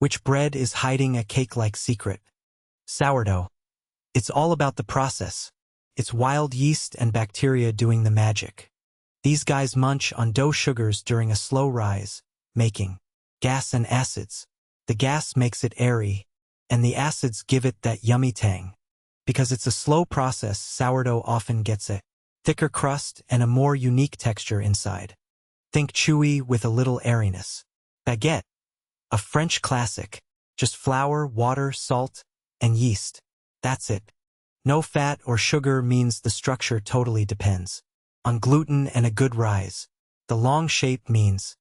Which bread is hiding a cake-like secret? Sourdough. It's all about the process. It's wild yeast and bacteria doing the magic. These guys munch on dough sugars during a slow rise, making gas and acids. The gas makes it airy, and the acids give it that yummy tang. Because it's a slow process, sourdough often gets a thicker crust and a more unique texture inside. Think chewy with a little airiness. Baguette. A French classic. Just flour, water, salt, and yeast. That's it. No fat or sugar means the structure totally depends on gluten and a good rise. The long shape means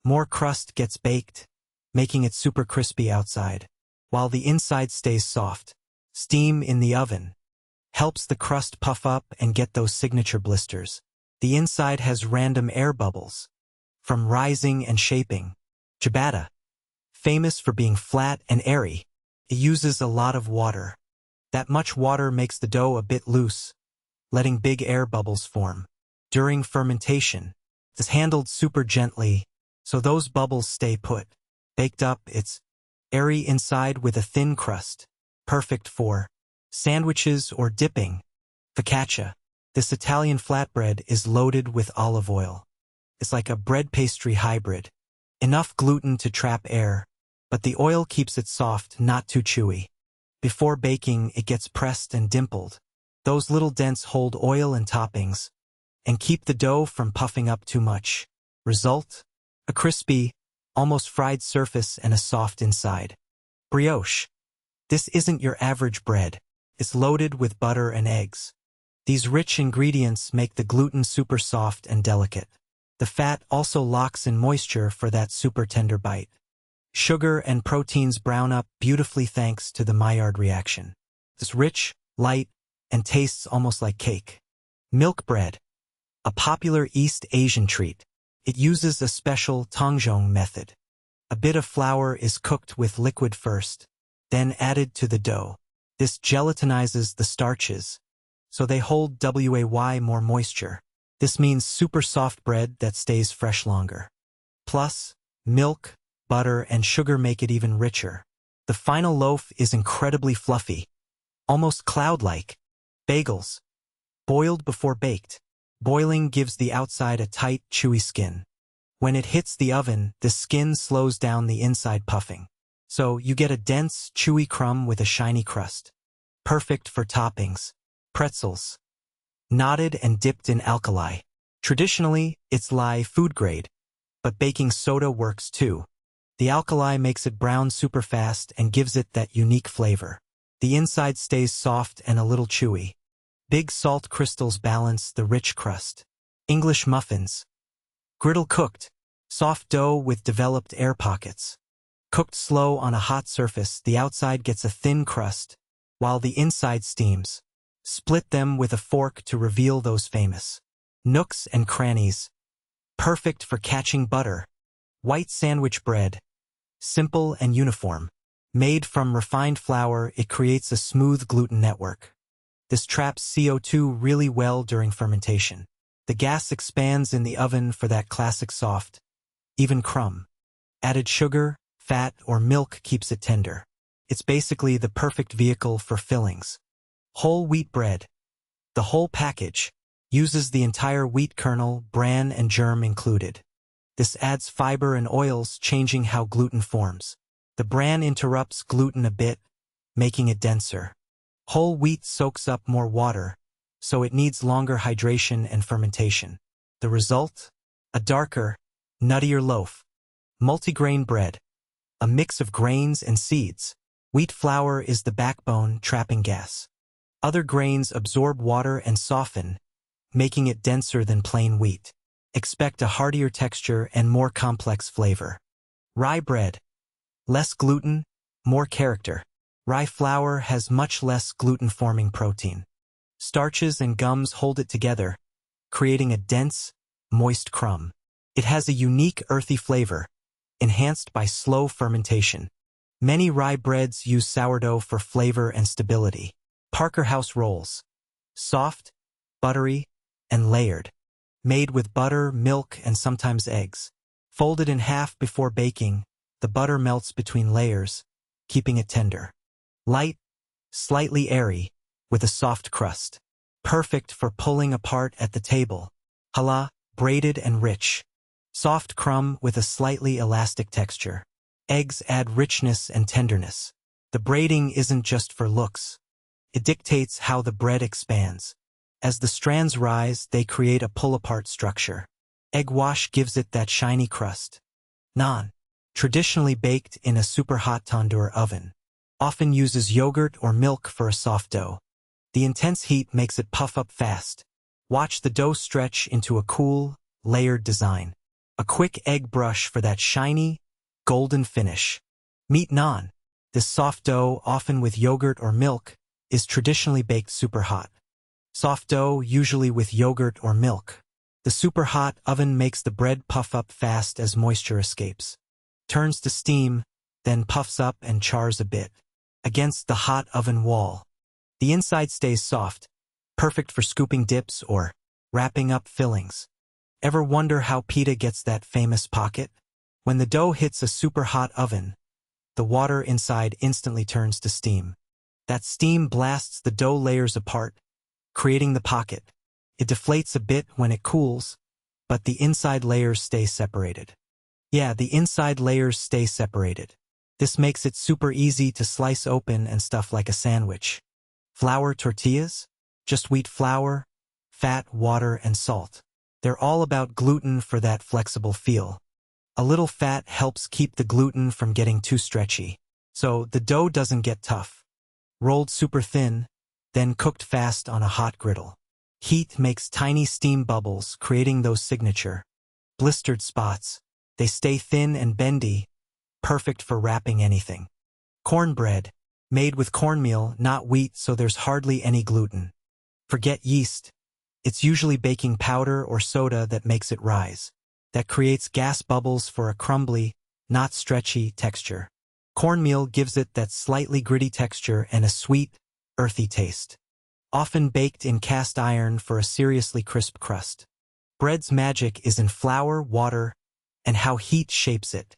more crust gets baked, making it super crispy outside, while the inside stays soft. Steam in the oven helps the crust puff up and get those signature blisters. The inside has random air bubbles from rising and shaping. Ciabatta. Famous for being flat and airy. It uses a lot of water. That much water makes the dough a bit loose, letting big air bubbles form. During fermentation, it's handled super gently, so those bubbles stay put. Baked up, it's airy inside with a thin crust, perfect for sandwiches or dipping. Focaccia. This Italian flatbread is loaded with olive oil. It's like a bread pastry hybrid. Enough gluten to trap air, but the oil keeps it soft, not too chewy. Before baking, it gets pressed and dimpled. Those little dents hold oil and toppings and keep the dough from puffing up too much. Result? A crispy, almost fried surface and a soft inside. Brioche. This isn't your average bread. It's loaded with butter and eggs. These rich ingredients make the gluten super soft and delicate. The fat also locks in moisture for that super tender bite. Sugar and proteins brown up beautifully thanks to the Maillard reaction. It's rich, light, and tastes almost like cake. Milk bread. A popular East Asian treat. It uses a special tangy method. A bit of flour is cooked with liquid first, then added to the dough. This gelatinizes the starches, so they hold way more moisture. This means super soft bread that stays fresh longer. Plus, milk, butter, and sugar make it even richer. The final loaf is incredibly fluffy, almost cloud-like. Bagels. Boiled before baked. Boiling gives the outside a tight, chewy skin. When it hits the oven, the skin slows down the inside puffing. So you get a dense, chewy crumb with a shiny crust. Perfect for toppings. Pretzels. Knotted and dipped in alkali. Traditionally, it's lye food grade, but baking soda works too. The alkali makes it brown super fast and gives it that unique flavor. The inside stays soft and a little chewy. Big salt crystals balance the rich crust. English muffins. Griddle cooked. Soft dough with developed air pockets. Cooked slow on a hot surface, the outside gets a thin crust, while the inside steams. Split them with a fork to reveal those famous nooks and crannies. Perfect for catching butter. White sandwich bread. Simple and uniform. Made from refined flour, it creates a smooth gluten network. This traps CO2 really well during fermentation. The gas expands in the oven for that classic soft, even crumb. Added sugar, fat, or milk keeps it tender. It's basically the perfect vehicle for fillings. Whole wheat bread. The whole package uses the entire wheat kernel, bran, and germ included. This adds fiber and oils, changing how gluten forms. The bran interrupts gluten a bit, making it denser. Whole wheat soaks up more water, so it needs longer hydration and fermentation. The result? A darker, nuttier loaf. Multigrain bread. A mix of grains and seeds. Wheat flour is the backbone, trapping gas. Other grains absorb water and soften, making it denser than plain wheat. Expect a heartier texture and more complex flavor. Rye bread. Less gluten, more character. Rye flour has much less gluten-forming protein. Starches and gums hold it together, creating a dense, moist crumb. It has a unique earthy flavor, enhanced by slow fermentation. Many rye breads use sourdough for flavor and stability. Parker House rolls. Soft, buttery, and layered. Made with butter, milk, and sometimes eggs. Folded in half before baking, The butter melts between layers, keeping it tender. Light, slightly airy, with a soft crust. Perfect for pulling apart at the table. Challah, braided and rich. Soft crumb with a slightly elastic texture. Eggs add richness and tenderness. The braiding isn't just for looks. It dictates how the bread expands. As the strands rise, they create a pull-apart structure. Egg wash gives it that shiny crust. Naan, traditionally baked in a super-hot tandoor oven. Often uses yogurt or milk for a soft dough. The intense heat makes it puff up fast. Watch the dough stretch into a cool, layered design. A quick egg brush for that shiny, golden finish. Meat naan. This soft dough, often with yogurt or milk, is traditionally baked super hot. Soft dough, usually with yogurt or milk. The super hot oven makes the bread puff up fast as moisture escapes. Turns to steam, then puffs up and chars a bit. Against the hot oven wall. The inside stays soft, perfect for scooping dips or wrapping up fillings. Ever wonder how pita gets that famous pocket? When the dough hits a super hot oven, the water inside instantly turns to steam. That steam blasts the dough layers apart, creating the pocket. It deflates a bit when it cools, but the inside layers stay separated. Yeah, the inside layers stay separated. This makes it super easy to slice open and stuff like a sandwich. Flour tortillas? Just wheat flour, fat, water, and salt. They're all about gluten for that flexible feel. A little fat helps keep the gluten from getting too stretchy, so the dough doesn't get tough. Rolled super thin, then cooked fast on a hot griddle. Heat makes tiny steam bubbles, creating those signature blistered spots. They stay thin and bendy, perfect for wrapping anything. Cornbread, made with cornmeal, not wheat, so there's hardly any gluten. Forget yeast. It's usually baking powder or soda that makes it rise. That creates gas bubbles for a crumbly, not stretchy texture. Cornmeal gives it that slightly gritty texture and a sweet, earthy taste. Often baked in cast iron for a seriously crisp crust. Bread's magic is in flour, water, and how heat shapes it.